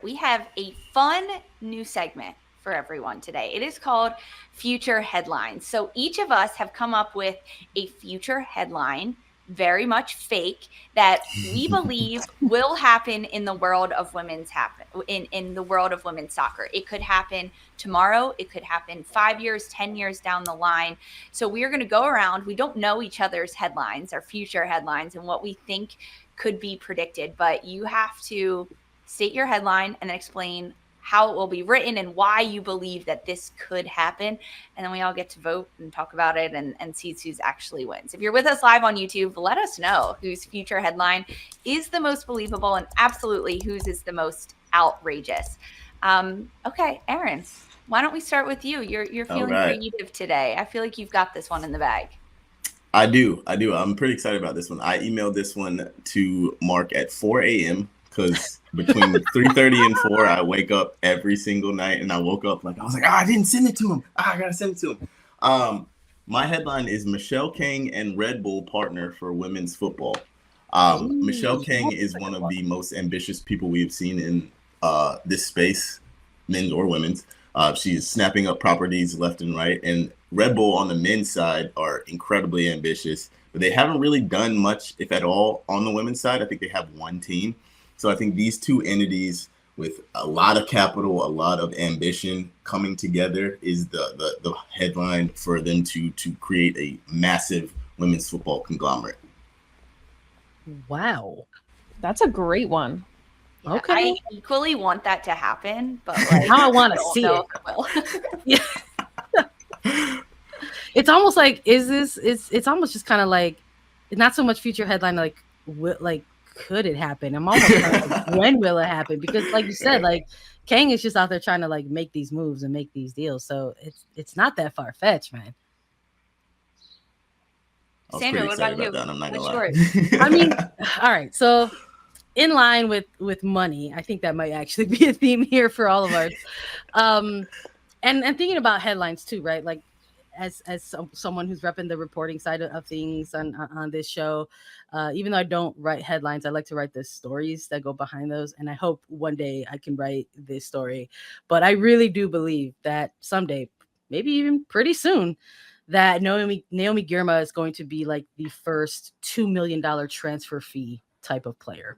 we have a fun new segment for everyone today. It is called Future Headlines. So each of us have come up with a future headline, very much fake, that we believe will happen in the world of in the world of women's soccer. It could happen tomorrow. It could happen 5 years, 10 years down the line. So we are going to go around. We don't know each other's headlines, our future headlines, and what we think could be predicted, but you have to state your headline and then explain how it will be written and why you believe that this could happen. And then we all get to vote and talk about it and see who's actually wins. If you're with us live on YouTube, let us know whose future headline is the most believable and absolutely whose is the most outrageous. Okay, Aaron, why don't we start with you? You're feeling creative today. I feel like you've got this one in the bag. I do. I'm pretty excited about this one. I emailed this one to Mark at 4 a.m. because between 3:30 and 4, I wake up every single night, and I woke up I was like, I didn't send it to him. I gotta send it to him. My headline is Michelle Kang and Red Bull partner for women's football. Michelle Kang is one of the most ambitious people we've seen in this space, men's or women's. She's snapping up properties left and right, and Red Bull on the men's side are incredibly ambitious, but they haven't really done much, if at all, on the women's side. I think they have one team. So I think these two entities with a lot of capital, a lot of ambition coming together is the headline for them to create a massive women's football conglomerate. Wow. That's a great one. Yeah, okay. I equally want that to happen, but now I want to see it. Yeah. It's almost like, it's almost just kind of like, not so much future headline, could it happen? I'm almost like, when will it happen? Because like you said, Kang is just out there trying to make these moves and make these deals. So it's not that far fetched, man. Sandra, what about you? What's yours? I mean, all right. So in line with money, I think that might actually be a theme here for all of ours. And thinking about headlines too, right? Like as someone who's repping the reporting side of things on this show, even though I don't write headlines, I like to write the stories that go behind those. And I hope one day I can write this story. But I really do believe that someday, maybe even pretty soon, that Naomi Girma is going to be like the first $2 million transfer fee type of player.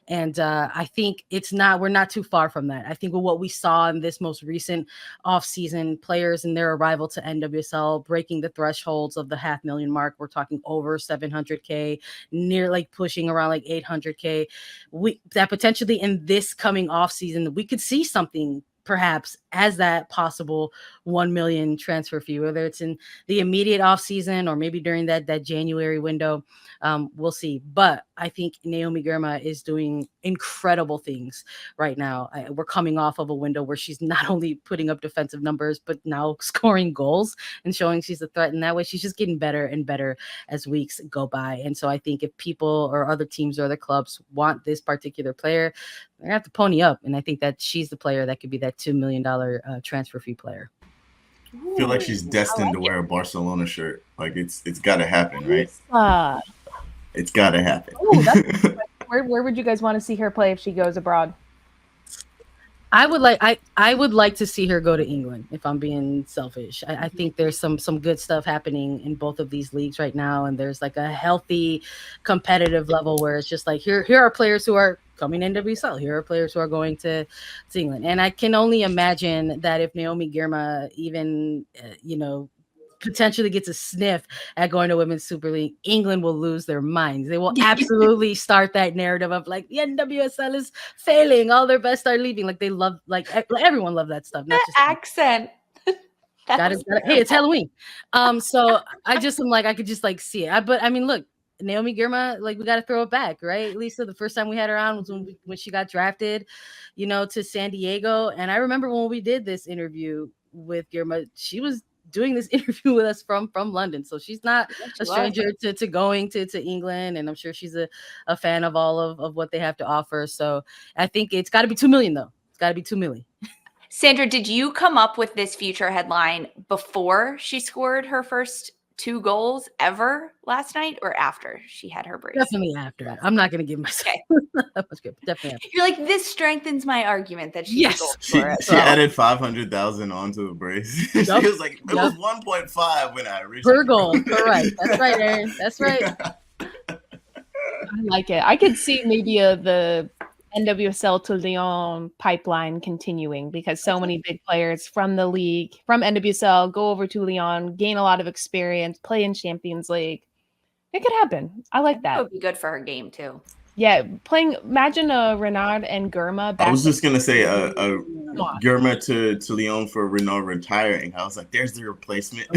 And I think we're not too far from that. I think what we saw in this most recent offseason, players and their arrival to NWSL breaking the thresholds of the $500,000 mark. We're talking over 700K, near pushing around 800K. That potentially in this coming offseason, we could see something perhaps as that possible 1 million transfer fee, whether it's in the immediate off season or maybe during that January window. We'll see. But I think Naomi Girma is doing incredible things right now. We're coming off of a window where she's not only putting up defensive numbers, but now scoring goals and showing she's a threat. And that way she's just getting better and better as weeks go by. And so I think if people or other teams or other clubs want this particular player, they're gonna have to pony up. And I think that she's the player that could be that $2 million transfer fee player. I feel like she's destined to wear a Barcelona shirt. It's got to happen, right? It's got to happen. Ooh, where would you guys want to see her play if she goes abroad? I would like to see her go to England, if I'm being selfish. I think there's some good stuff happening in both of these leagues right now, and there's a healthy competitive level where it's just here are players who are coming in NWSL. Here are players who are going to England. And I can only imagine that if Naomi Girma even, potentially gets a sniff at going to Women's Super League, England will lose their minds. They will absolutely start that narrative of the NWSL is failing. All their best are leaving. They love, everyone loved that stuff. Not just accent. Hey, it's Halloween. So I just am I could just see it. But I mean, look, Naomi Girma, we got to throw it back, right? Lisa, the first time we had her on was when she got drafted, to San Diego. And I remember when we did this interview with Girma, she was doing this interview with us from London. So she's not a stranger to going to England. And I'm sure she's a fan of all of what they have to offer. So I think it's got to be 2 million, though. It's got to be 2 million. Sandra, did you come up with this future headline before she scored her first 2 goals ever last night or after she had her brace? Definitely after. I'm not going to give myself that much good. Definitely after. You're like, this strengthens my argument that she's Yes. a goal She scorer. added 500,000 onto the brace. She was like, it was 1.5 when I originally. Per goal. Correct. That's right, Aaron. That's right. I like it. I could see maybe the NWSL to Lyon pipeline continuing because so many big players from the league, from NWSL, go over to Lyon, gain a lot of experience, play in Champions League. It could happen. I like that. That would be good for her game too. Yeah, imagine Renard and Girma. I was just going to say Girma to Lyon for Renard retiring. I was like, there's the replacement.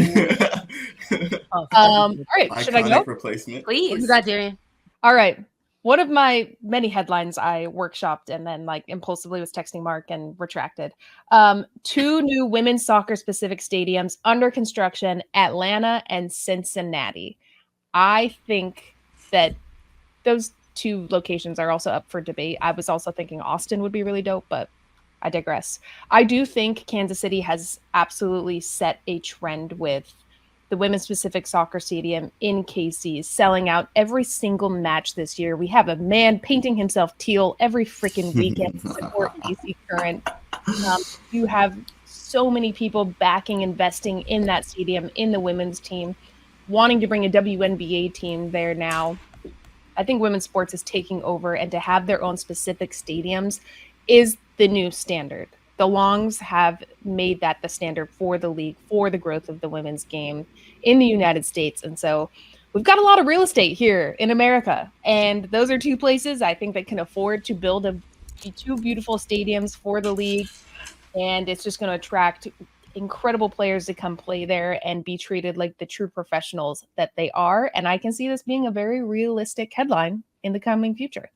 All right, should I go? Replacement. Please. What you got, Darian? All right. One of my many headlines I workshopped and then impulsively was texting Mark and retracted. 2 new women's soccer specific stadiums under construction, Atlanta and Cincinnati. I think that those 2 locations are also up for debate. I was also thinking Austin would be really dope, but I digress. I do think Kansas City has absolutely set a trend with the women's specific soccer stadium in KC selling out every single match this year. We have a man painting himself teal every freaking weekend to support KC Current. You have so many people backing, investing in that stadium, in the women's team, wanting to bring a WNBA team there now. I think women's sports is taking over, and to have their own specific stadiums is the new standard. The Longs have made that the standard for the league, for the growth of the women's game in the United States. And so we've got a lot of real estate here in America. And those are 2 places I think that can afford to build 2 beautiful stadiums for the league. And it's just going to attract incredible players to come play there and be treated like the true professionals that they are. And I can see this being a very realistic headline in the coming future.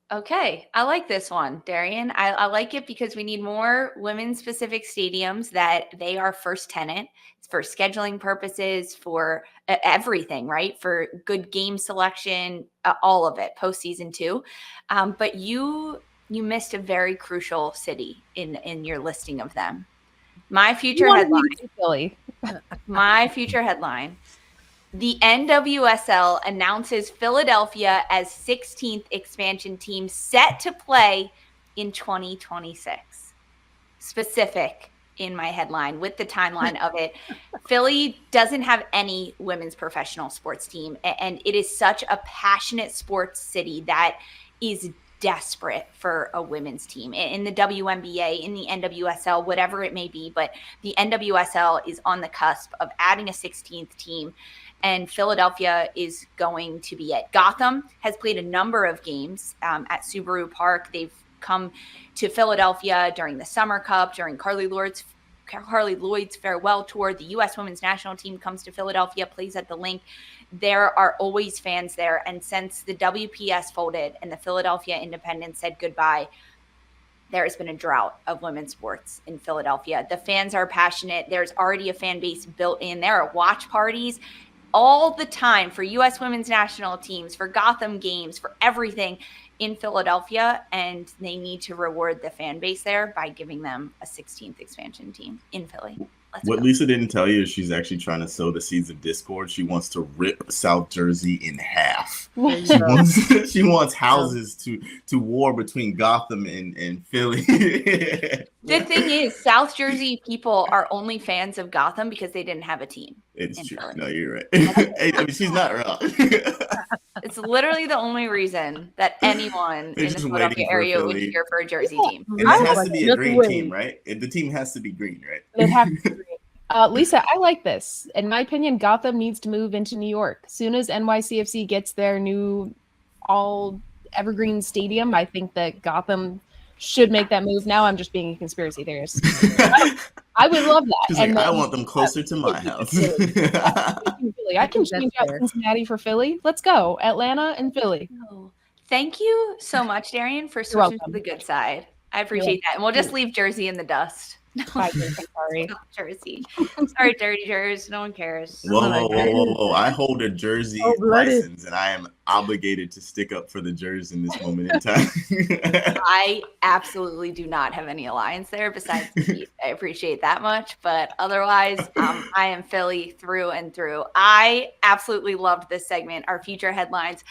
Okay, I like this one, Darian. I like it because we need more women-specific stadiums that they are first tenant for scheduling purposes, for everything, right? For good game selection, all of it, postseason too. But you missed a very crucial city in your listing of them. My future headline. My future headline. The NWSL announces Philadelphia as 16th expansion team set to play in 2026. Specific in my headline with the timeline of it. Philly doesn't have any women's professional sports team, and it is such a passionate sports city that is desperate for a women's team in the WNBA, in the NWSL, whatever it may be. But the NWSL is on the cusp of adding a 16th team. And Philadelphia is going to be it. Gotham has played a number of games at Subaru Park. They've come to Philadelphia during the Summer Cup, during Carly Lloyd's farewell tour. The U.S. women's national team comes to Philadelphia, plays at the Link. There are always fans there. And since the WPS folded and the Philadelphia Independent said goodbye, there has been a drought of women's sports in Philadelphia. The fans are passionate. There's already a fan base built in. There are watch parties all the time for U.S. women's national teams, for Gotham games, for everything in Philadelphia, and they need to reward the fan base there by giving them a 16th expansion team in Philly. What Lisa didn't tell you is she's actually trying to sow the seeds of discord. She wants to rip South Jersey in half. She wants houses to war between Gotham and Philly. The thing is, South Jersey people are only fans of Gotham because they didn't have a team. It's true. Philly. No, you're right. I mean, she's not wrong. It's literally the only reason that anyone in the Philadelphia area would cheer for a Jersey team. And it has to be a green team, right? The team has to be green, right? It has to be green. Lisa, I like this. In my opinion, Gotham needs to move into New York. As soon as NYCFC gets their new all evergreen stadium, I think that Gotham should make that move. Now I'm just being a conspiracy theorist. I would love that. She's like, I want them closer to my house. I can change out Cincinnati for Philly. Let's go. Atlanta and Philly. Oh, thank you so much, Darian, for switching to the good side. I appreciate that. And we'll just leave Jersey in the dust. Bye, I'm sorry. Jersey. Sorry, Dirty Jers. No one cares. Whoa. I hold a Jersey Cold-blooded. license, and I am obligated to stick up for the Jers in this moment in time. I absolutely do not have any alliance there besides the Heat. I appreciate that much. But otherwise, I am Philly through and through. I absolutely loved this segment, our future headlines.